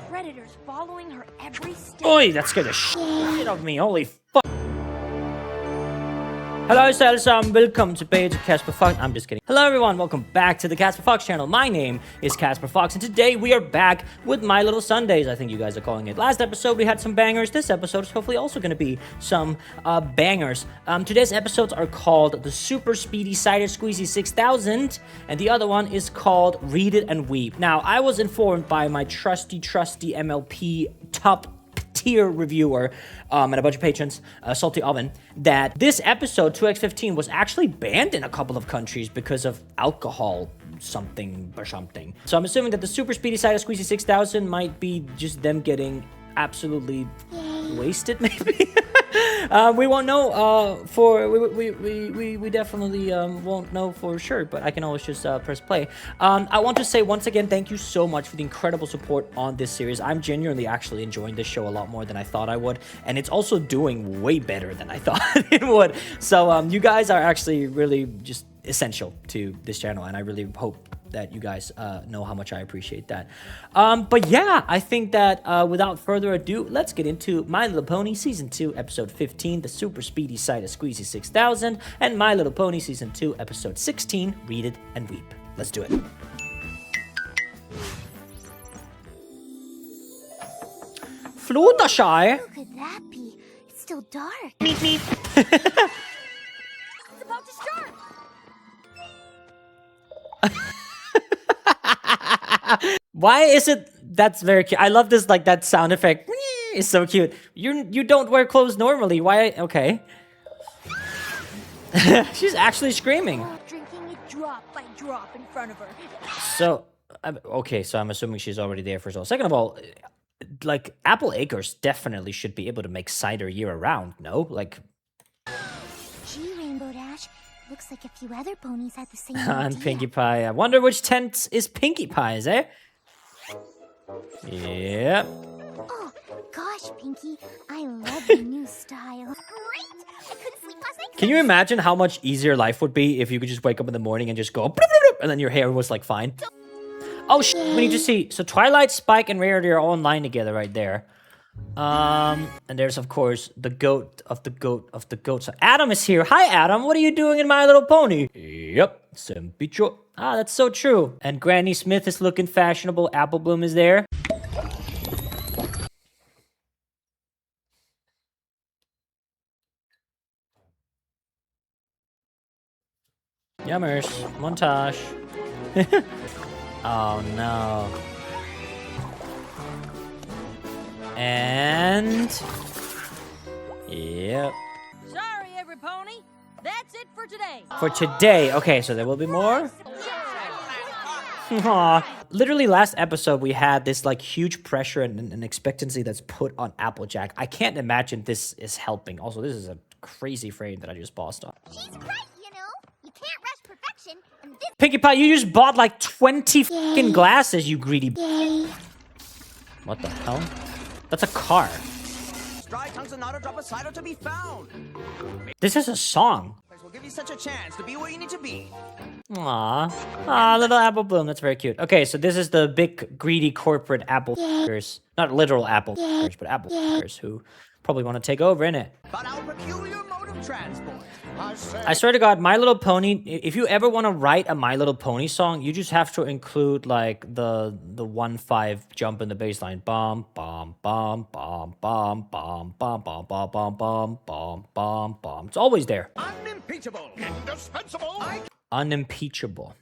predators following her every step. Oi, that scared the shit out of me. Holy fuck. Hello, welcome to Page of Casper Fox. I'm just kidding. Hello, everyone. Welcome back to the Casper Fox channel. My name is Casper Fox, and today we are back with My Little Sundays. I think you guys are calling it. Last episode, we had some bangers. This episode is hopefully also going to be some bangers. Today's episodes are called the Super Speedy Cider Squeezy 6000, and the other one is called Read It and Weep. Now, I was informed by my trusty MLP top tier reviewer and a bunch of patrons, Salty Oven, that this episode 2x15 was actually banned in a couple of countries because of alcohol something or something. So I'm assuming that the Super Speedy Cider Squeezy 6000 might be just them getting absolutely wasted, maybe. We won't know we definitely won't know for sure, but I can always just press play. I want to say once again thank you so much for the incredible support on this series. I'm genuinely actually enjoying this show a lot more than I thought I would, and it's also doing way better than I thought it would. So you guys are actually really just essential to this channel, and I really hope that you guys know how much I appreciate that. But yeah, I think that without further ado, let's get into My Little Pony Season 2, Episode 15, The Super Speedy Cider Squeezy 6000, and My Little Pony Season 2, Episode 16, Read It and Weep. Let's do it. Fluttershy! Who could that be? It's still dark. Meep meep. It's about to start. Why is it? That's very cute. I love this, like, that sound effect. It's so cute. You don't wear clothes normally. Why? Okay. She's actually screaming. Drinking it drop by drop in front of her. So, okay, so I'm assuming she's already there, first of all. Second of all, like, Apple Acres definitely should be able to make cider year-round, no? Like... Gee, Rainbow Dash. Looks like a few other ponies had the same And idea. Pinkie Pie. I wonder which tent is Pinkie Pie's, eh? Yep. Oh, gosh, Pinkie. I love your new style. Great! I couldn't sleep last night. Can you imagine how much easier life would be if you could just wake up in the morning and just go... and then your hair was, like, fine? Oh, we need to see. So Twilight, Spike, and Rarity are all in line together right there. And there's, of course, the goat of the goat of the goat. So Adam is here. Hi, Adam. What are you doing in My Little Pony? Yep. Sempicho. Ah, that's so true. And Granny Smith is looking fashionable. Apple Bloom is there. Yummers. Montage. Oh, no. And... Yep. Sorry, every pony. That's it for today. For today. Okay, so there will be more? Aw. Literally last episode, we had this, like, huge pressure and expectancy that's put on Applejack. I can't imagine this is helping. Also, this is a crazy frame that I just paused on. She's right, you know. You can't rush perfection, and this... Pinkie Pie, you just bought, like, 20 fucking glasses, you greedy... What the hell? That's a car. Dry tongues and not a drop of cider to be found. This is a song. Will give you such a chance to be where you need to be. Aww. Aw, little Apple Bloom. That's very cute. Okay, so this is the big, greedy corporate apple f***ers. Not literal apple f***ers, but apple f***ers who probably want to take over, innit? But our peculiar mode of transport. I swear to God, My Little Pony, if you ever want to write a My Little Pony song, you just have to include, like, the 1-5 jump in the bass line. Bum, bum, bum, bum, bum, bum, bum, bum, bum, bum, bum, bum, bum, bum. It's always there. Unimpeachable. Indispensable. Unimpeachable.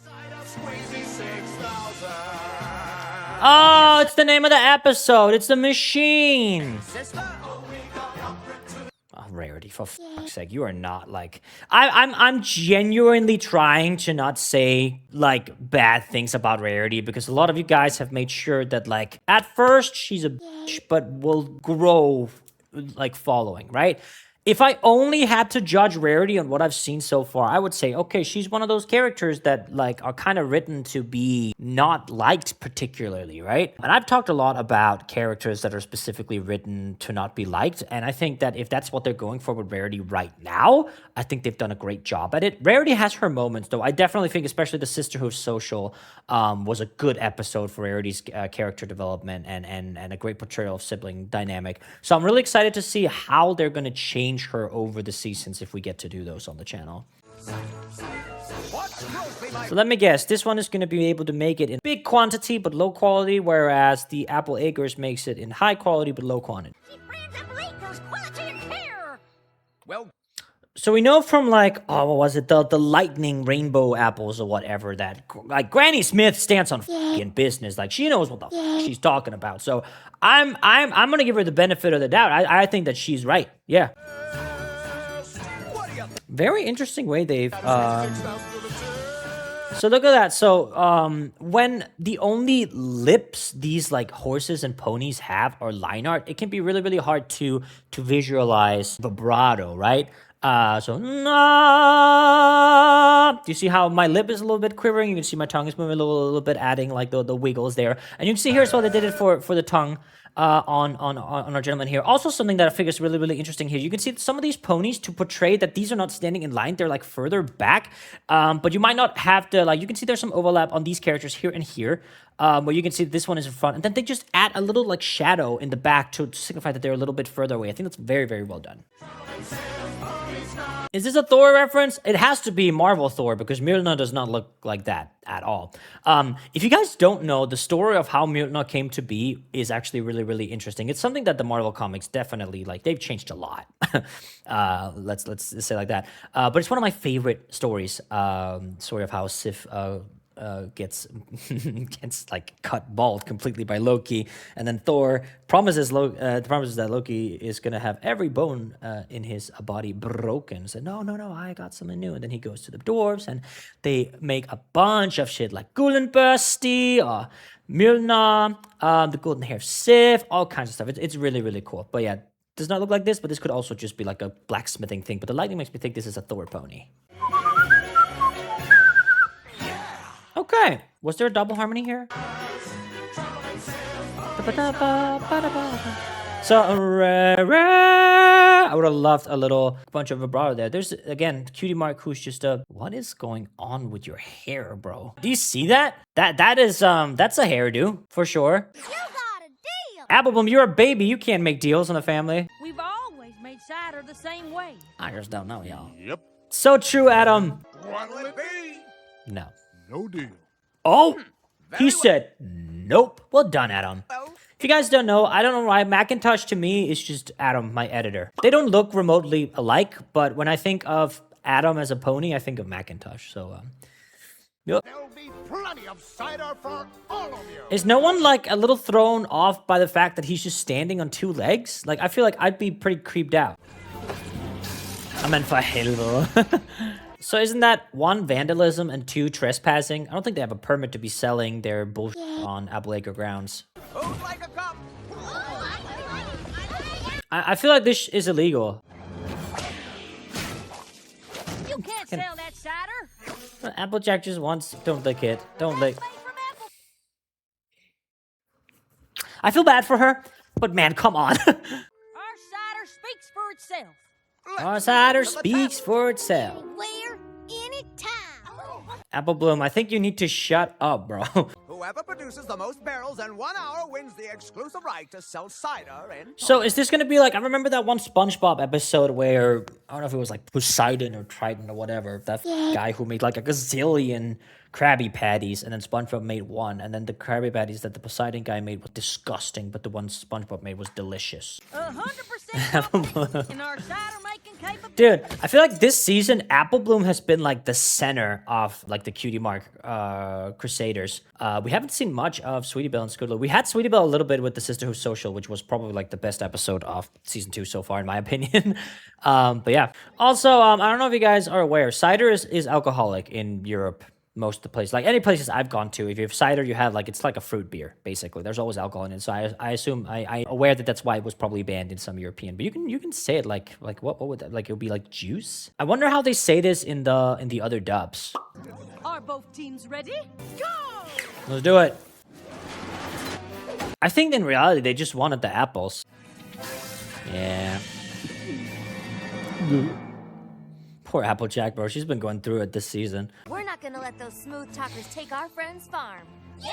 Cider Squeezy 6000. Oh, it's the name of the episode. It's the machine. Sister. Oh, Rarity, for fuck's sake, you are not, like... I'm genuinely trying to not say, like, bad things about Rarity, because a lot of you guys have made sure that, like, at first, she's a bitch, but will grow, like, following, right? If I only had to judge Rarity on what I've seen so far, I would say, okay, she's one of those characters that like are kind of written to be not liked particularly, right? And I've talked a lot about characters that are specifically written to not be liked, and I think that if that's what they're going for with Rarity right now, I think they've done a great job at it. Rarity has her moments, though. I definitely think, especially the Sisterhood Social, was a good episode for Rarity's character development and a great portrayal of sibling dynamic. So I'm really excited to see how they're going to change her over the seasons if we get to do those on the channel. So let me guess, this one is going to be able to make it in big quantity but low quality, whereas the Apple Acres makes it in high quality but low quantity. Well, So we know from like, oh, what was it, the lightning rainbow apples or whatever, that like Granny Smith stands on fucking business. Like she knows what the fuck she's talking about. So I'm gonna give her the benefit of the doubt. I think that she's right. Yeah. Very interesting way they've so look at that. So when the only lips these like horses and ponies have are line art, it can be really, really hard to visualize vibrato, right? So nah. Do you see how my lip is a little bit quivering? You can see my tongue is moving a little bit, adding like the wiggles there. And you can see here as well they did it for the tongue on our gentleman here. Also something that I think is really, really interesting here. You can see some of these ponies to portray that these are not standing in line. They're like further back. But you might not have to, like, you can see there's some overlap on these characters here and here. Where you can see this one is in front. And then they just add a little like shadow in the back to signify that they're a little bit further away. I think that's very, very well done. Is this a Thor reference? It has to be Marvel Thor because Mjolnir does not look like that at all. If you guys don't know, the story of how Mjolnir came to be is actually really, really interesting. It's something that the Marvel comics definitely, like, they've changed a lot. Let's say like that. But it's one of my favorite stories. Story of how Sif gets like cut bald completely by Loki, and then Thor promises that Loki is gonna have every bone in his body broken. So no, I got something new. And then he goes to the dwarves, and they make a bunch of shit like Guldenbursty or Mjolnir, the golden hair of Sif, all kinds of stuff. It's really, really cool. But yeah, does not look like this, but this could also just be like a blacksmithing thing. But the lightning makes me think this is a Thor pony. Okay, was there a double harmony here? So, I would have loved a little bunch of vibrato there. There's, again, Cutie Mark, who's just what is going on with your hair, bro? Do you see that? That is, that's a hairdo, for sure. You got a deal. Applebloom, you're a baby. You can't make deals in the family. We've always made cider the same way. I just don't know, y'all. Yep. So true, Adam. what'll it be? No. No deal. Oh, he said nope. Well done, Adam. If you guys don't know, I don't know why Macintosh to me is just Adam, my editor. They don't look remotely alike, but when I think of Adam as a pony, I think of Macintosh. So, yep. There'll be plenty of cider for all of you. Is no one like a little thrown off by the fact that he's just standing on two legs? Like, I feel like I'd be pretty creeped out. I meant for helvete. So isn't that 1, vandalism, and 2, trespassing? I don't think they have a permit to be selling their bullshit on Appleacre grounds. Who'd like a cup? I feel like this is illegal. You can't sell that cider. Applejack just wants... Don't lick it. Don't lick... Made from apple. I feel bad for her, but man, come on. Our cider speaks for itself. Our cider speaks for itself. Where? Anytime. Applebloom, I think you need to shut up, bro. Whoever produces the most barrels in 1 hour wins the exclusive right to sell cider in... So is this gonna be like, I remember that one SpongeBob episode where, I don't know if it was like Poseidon or Triton or whatever, that guy who made like a gazillion Krabby Patties, and then SpongeBob made one, and then the Krabby Patties that the Poseidon guy made was disgusting, but the one SpongeBob made was delicious. 100% in our cider making capability. Dude, I feel like this season, Applebloom has been like the center of like the Cutie Mark Crusaders. We haven't seen much of Sweetie Belle and Scoodler. We had Sweetie Belle a little bit with the Sisterhood Social, which was probably like the best episode of season 2 so far, in my opinion. But yeah. Also, I don't know if you guys are aware, cider is alcoholic in Europe. most of the places. Like any places I've gone to, if you have cider, you have like, it's like a fruit beer, basically. There's always alcohol in it. So I assume, I'm aware that that's why it was probably banned in some European, but you can say it like what would that, like it would be like juice? I wonder how they say this in the other dubs. Are both teams ready? Go! Let's do it. I think in reality, they just wanted the apples. Yeah. Poor Applejack, bro. She's been going through it this season. We're not gonna let those smooth talkers take our friend's farm. Yeah!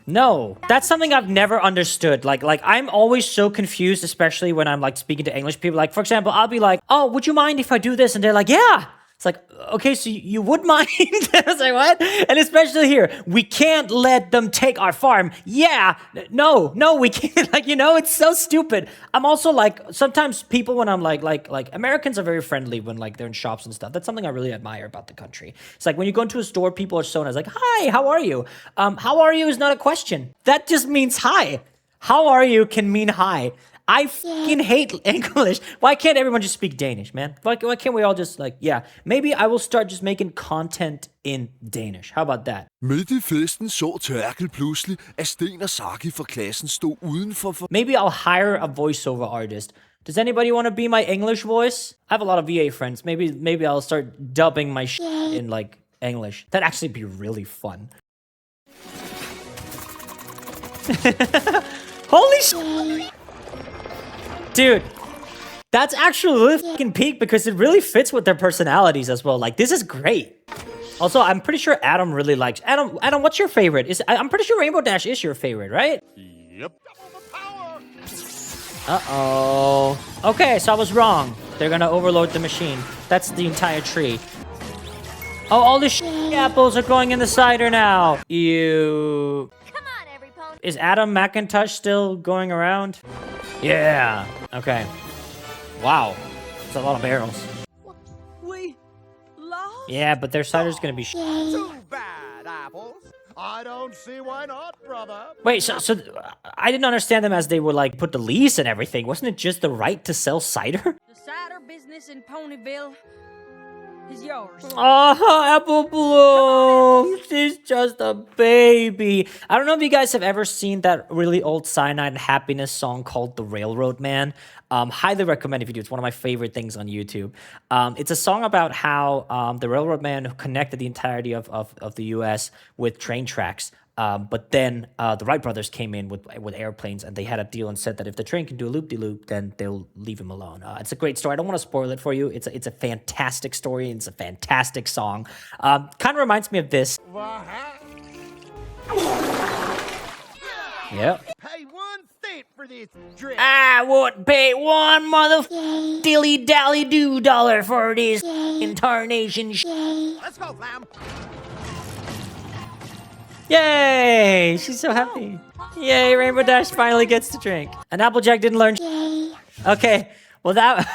No, that's something I've never understood. Like I'm always so confused, especially when I'm like speaking to English people. Like, for example, I'll be like, "Oh, would you mind if I do this?" And they're like, "Yeah." It's like, okay, so you would mind? I was like, what? And especially here, we can't let them take our farm. Yeah, no, we can't. Like, you know, it's so stupid. I'm also like, sometimes people when I'm like Americans are very friendly when like they're in shops and stuff. That's something I really admire about the country. It's like when you go into a store, people are so nice. Like, hi, how are you? How are you is not a question. That just means hi. How are you can mean hi. I fucking hate English. Why can't everyone just speak Danish, man? Why can't we all just like, yeah, maybe I will start just making content in Danish. How about that? Midt I festen så Terkel pludselig, at Sten og Saki fra klassen stod udenfor for... Maybe I'll hire a voiceover artist. Does anybody want to be my English voice? I have a lot of VA friends. Maybe I'll start dubbing my shit in like English. That'd actually be really fun. Holy shit! Dude, that's actually really fucking peak because it really fits with their personalities as well. Like, this is great. Also, I'm pretty sure Adam really likes... Adam, what's your favorite? I'm pretty sure Rainbow Dash is your favorite, right? Yep. Uh-oh. Okay, so I was wrong. They're gonna overload the machine. That's the entire tree. Oh, all the apples are going in the cider now. Ew. Come on, every pony. Is Adam McIntosh still going around? Yeah. Okay. Wow. That's a lot of barrels. We lost? Yeah, but their cider's gonna be Too bad, apples. I don't see why not, brother. Wait, so I didn't understand them as they would like put the lease and everything. Wasn't it just the right to sell cider? The cider business in Ponyville is yours. Oh, Apple Bloom. She's just a baby. I don't know if you guys have ever seen that really old Cyanide and Happiness song called The Railroad Man. Highly recommend if you do. It's one of my favorite things on YouTube. It's a song about how the railroad man connected the entirety of the U.S. with train tracks. But then the Wright brothers came in with airplanes, and they had a deal and said that if the train can do a loop-de-loop, then they'll leave him alone. It's a great story. I don't want to spoil it for you. It's a fantastic story, and it's a fantastic song. Kind of reminds me of this. Yep. Pay 1 cent for this drink. I would pay one dilly-dally-do dollar for this incarnation. Let's go, Flam. Yay! She's so happy. Yay, Rainbow Dash finally gets to drink. And Applejack didn't learn. Okay, well that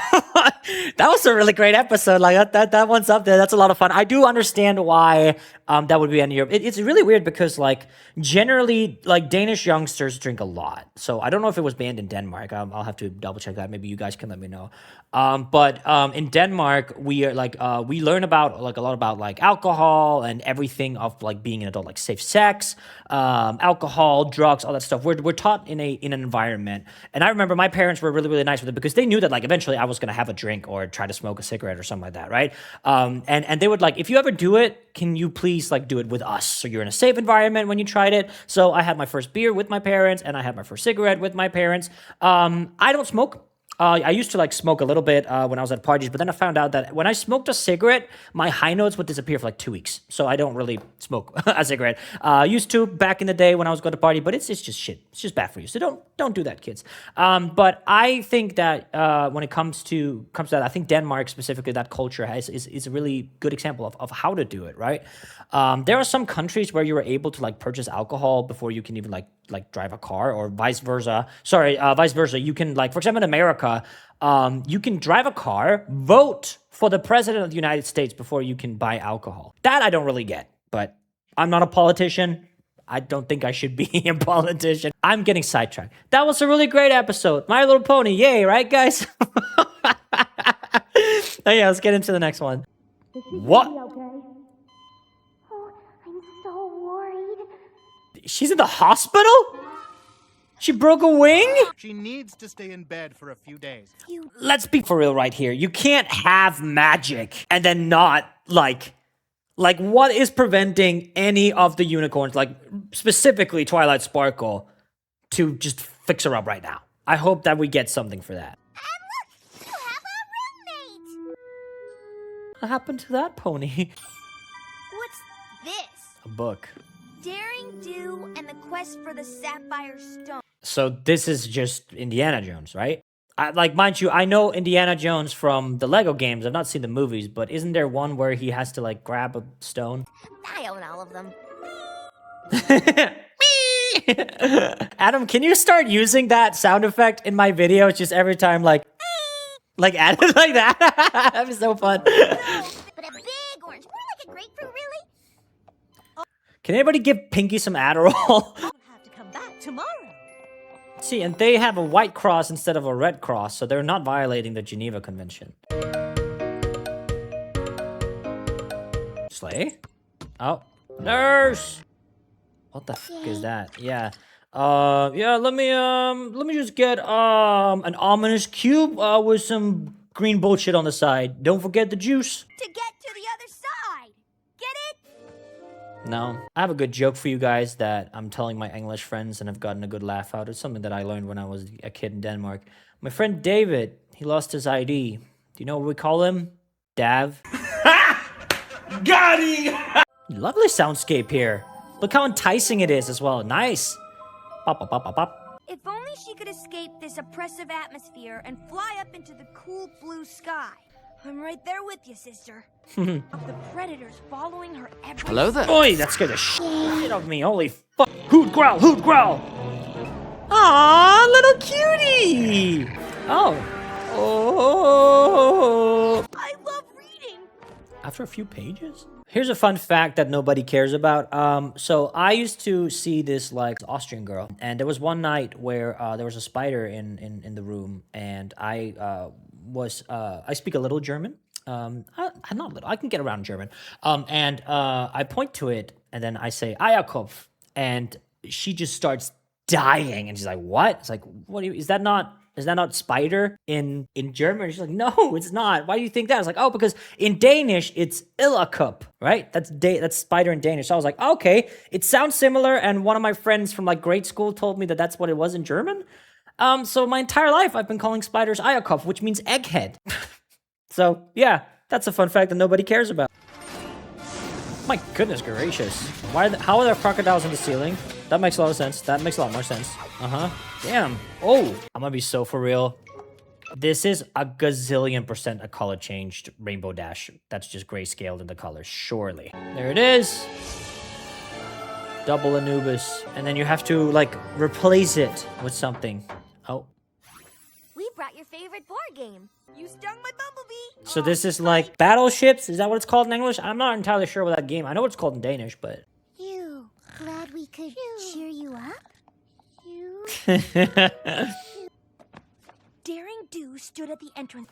that was a really great episode. Like that one's up there. That's a lot of fun. I do understand why that would be in Europe. It's really weird because like generally like Danish youngsters drink a lot. So I don't know if it was banned in Denmark. I'll have to double check that. Maybe you guys can let me know. But in Denmark, we are like we learn about like a lot about like alcohol and everything of like being an adult, like safe sex, alcohol, drugs, all that stuff. We're taught in an environment, and I remember my parents were really nice with it because they knew that like eventually I was gonna have a drink or try to smoke a cigarette or something like that, right? And they would like, if you ever do it, can you please like do it with us? So you're in a safe environment when you tried it. So I had my first beer with my parents, and I had my first cigarette with my parents. I don't smoke. I used to like smoke a little bit when I was at parties, but then I found out that when I smoked a cigarette, my high notes would disappear for like 2 weeks. So I don't really smoke a cigarette. Used to back in the day when I was going to party, but it's just shit. It's just bad for you. So don't do that, kids. But I think that when it comes to that, I think Denmark specifically, that culture is a really good example of how to do it, right? There are some countries where you are able to like purchase alcohol before you can even like drive a car, or vice versa. Vice versa. You can like, for example, in America, you can drive a car, vote for the president of the United States before you can buy alcohol. That I don't really get, but I'm not a politician. I don't think I should be a politician. I'm getting sidetracked. That was a really great episode. My Little Pony, yay, right, guys? Oh, yeah, let's get into the next one. What? Oh, She's in the hospital? She broke a wing? She needs to stay in bed for a few days. Let's be for real right here. You can't have magic and then not, like what is preventing any of the unicorns, like specifically Twilight Sparkle, to just fix her up right now? I hope that we get something for that. And look, you have a roommate. What happened to that pony? What's this? A book. Daring Do and the Quest for the Sapphire Stone. So this is just Indiana Jones, right? Like, mind you, I know Indiana Jones from the Lego games. I've not seen the movies, but isn't there one where he has to, like, grab a stone? I own all of them. Adam, can you start using that sound effect in my videos just every time, like Adam, like that? That'd be so fun. But a big orange, more like a grapefruit, really? Can anybody give Pinky some Adderall? I'll have to come back tomorrow. See, and they have a white cross instead of a red cross, so they're not violating the Geneva Convention. Slay? Oh, nurse! What the fuck is that? Yeah. Yeah, let me just get, an ominous cube, with some green bullshit on the side. Don't forget the juice. To get to the other side. Get it? No. I have a good joke for you guys that I'm telling my English friends and have gotten a good laugh out. It's something that I learned when I was a kid in Denmark. My friend David, he lost his ID. Do you know what we call him? Dav. Got him! Lovely soundscape here. Look how enticing it is as well. Nice. Pop, pop, pop, pop, pop. If only she could escape this oppressive atmosphere and fly up into the cool blue sky. I'm right there with you, sister. Of the predators following her every Hello there. Oi, that scared the shit out of me. Holy fuck. Hoot growl, hoot growl. Aw, little cutie. Oh. Oh. I love reading. After a few pages? Here's a fun fact that nobody cares about. So I used to see this, like, Austrian girl, and there was one night where there was a spider in the room, and I speak a little German. Not little, I can get around German. And I point to it, and then I say, Eierkopf, and she just starts dying, and she's like, what? It's like, what do you, is that not spider in German? She's like, no, it's not. Why do you think that? I was like, oh, because in Danish, it's Illerkup, right? That's spider in Danish. So I was like, okay, it sounds similar, and one of my friends from, like, grade school told me that that's what it was in German. So my entire life, I've been calling spiders Eierkopf, which means egghead. So, yeah, that's a fun fact that nobody cares about. My goodness gracious. How are there crocodiles in the ceiling? That makes a lot of sense. That makes a lot more sense. Uh-huh. Damn. Oh, I'm gonna be so for real. This is a gazillion% a color changed Rainbow Dash. That's just grayscaled in the colors, surely. There it is. Double Anubis. And then you have to, like, replace it with something. Oh. We brought your favorite board game. You stung my bumblebee. So this is like battleships? Is that what it's called in English? I'm not entirely sure what that game. I know what it's called in Danish, but... You. Glad we could cheer you up? You. Daring Do stood at the entrance.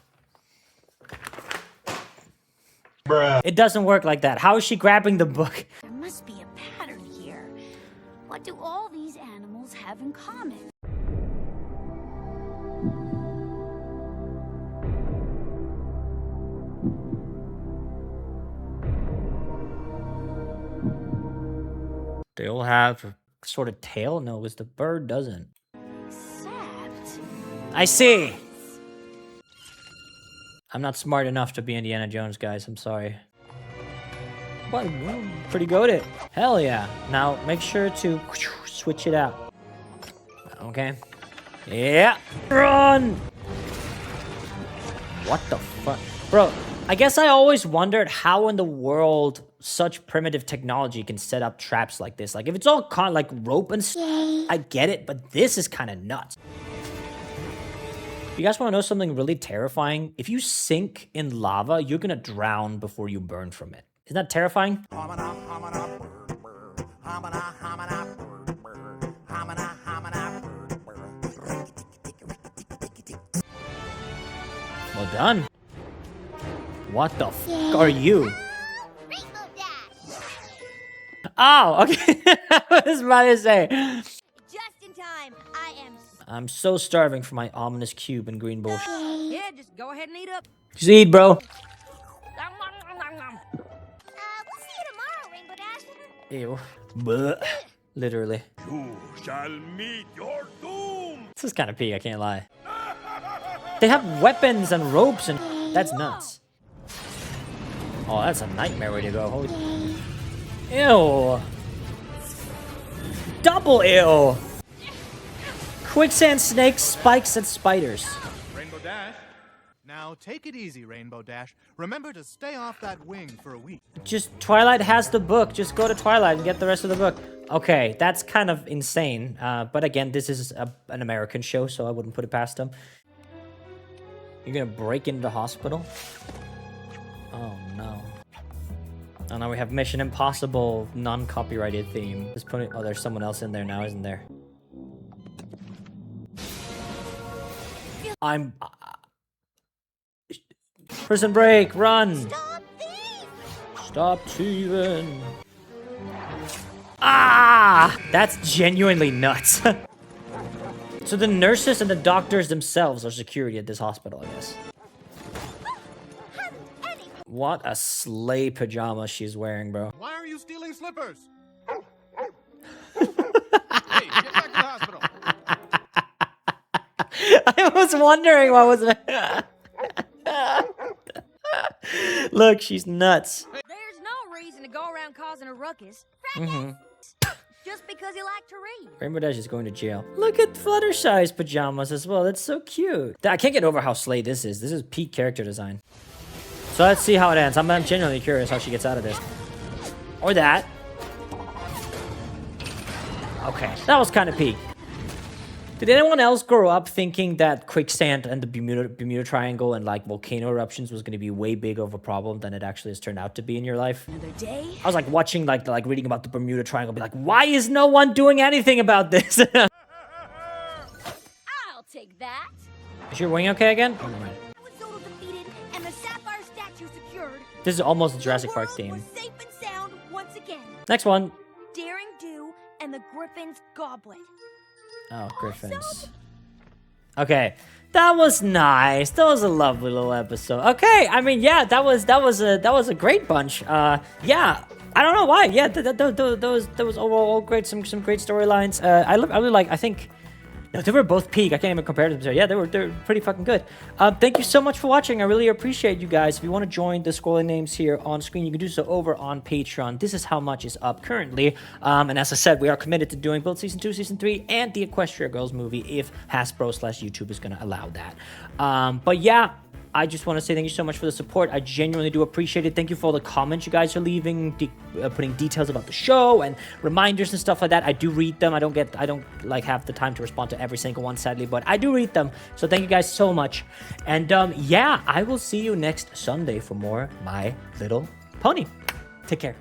It doesn't work like that. How is she grabbing the book? There must be a pattern here. What do all these animals have in common? They all have a sort of tail? No, because the bird doesn't. Except... I see! I'm not smart enough to be Indiana Jones, guys. I'm sorry. Well, pretty good at it. Hell yeah. Now, make sure to switch it out. Okay. Yeah. Run! What the fuck? Bro, I guess I always wondered how in the world such primitive technology can set up traps like this. Like, if it's all like rope and stuff, I get it, but this is kind of nuts. You guys want to know something really terrifying? If you sink in lava, you're gonna drown before you burn from it. Isn't that terrifying? Well done. What the f are you? Rainbow Dash! Oh, okay. I was about to say. Just in time. I'm so starving for my ominous cube and green bullshit. Yeah, just go ahead and eat up. Just eat, bro. We'll see you tomorrow, Rainbow Dash. Ew. Blech. Literally. You shall meet your doom. This is kind of peak, I can't lie. They have weapons and ropes and... That's nuts. Oh, that's a nightmare way to go. Holy... Ew. Double ew. Quicksand snakes, spikes, and spiders. Rainbow Dash. Now take it easy, Rainbow Dash. Remember to stay off that wing for a week. Just, Twilight has the book. Just go to Twilight and get the rest of the book. Okay, that's kind of insane. But again, this is an American show, so I wouldn't put it past them. You're gonna break into the hospital? Oh, no. Oh, now we have Mission Impossible non-copyrighted theme. Just put it, oh, there's someone else in there now, isn't there? I'm... Prison break, run! Stop thieving! Ah! That's genuinely nuts. So the nurses and the doctors themselves are security at this hospital, I guess. What a sleigh pajama she's wearing, bro. Why are you stealing slippers? Hey, get back to the hospital. I was wondering what was it. Look, she's nuts. There's no reason to go around causing a ruckus. Just because you like to read. Rainbow Dash is going to jail. Look at Fluttershy's pajamas as well. That's so cute. I can't get over how slay this is. This is peak character design. So let's see how it ends. I'm genuinely curious how she gets out of this. Or that. Okay, that was kind of peak. Did anyone else grow up thinking that quicksand and the Bermuda Triangle and like volcano eruptions was going to be way bigger of a problem than it actually has turned out to be in your life? Another day? I was like watching, like reading about the Bermuda Triangle, be like, why is no one doing anything about this? I'll take that. Is your wing okay again? Oh, never mind. Zolo defeated and the Sapphire statue secured. This is almost a Jurassic The Park world theme. was safe and sound once again. Next one. Daring Do and the Griffin's Goblet. Oh, Griffins. Okay, that was nice. That was a lovely little episode. Okay, I mean, yeah, that was a great bunch. Yeah, I don't know why. Yeah, that was overall great. Some great storylines. I really like. I think. No, they were both peak. I can't even compare them. So yeah, they're pretty fucking good. Thank you so much for watching. I really appreciate you guys. If you want to join the scrolling names here on screen, you can do so over on Patreon. This is how much is up currently. And as I said, we are committed to doing both Season 2, Season 3, and the Equestria Girls movie if Hasbro/YouTube is going to allow that. But yeah, I just want to say thank you so much for the support. I genuinely do appreciate it. Thank you for all the comments you guys are leaving, putting details about the show and reminders and stuff like that. I do read them. I don't like have the time to respond to every single one, sadly, but I do read them. So thank you guys so much. And yeah, I will see you next Sunday for more My Little Pony. Take care.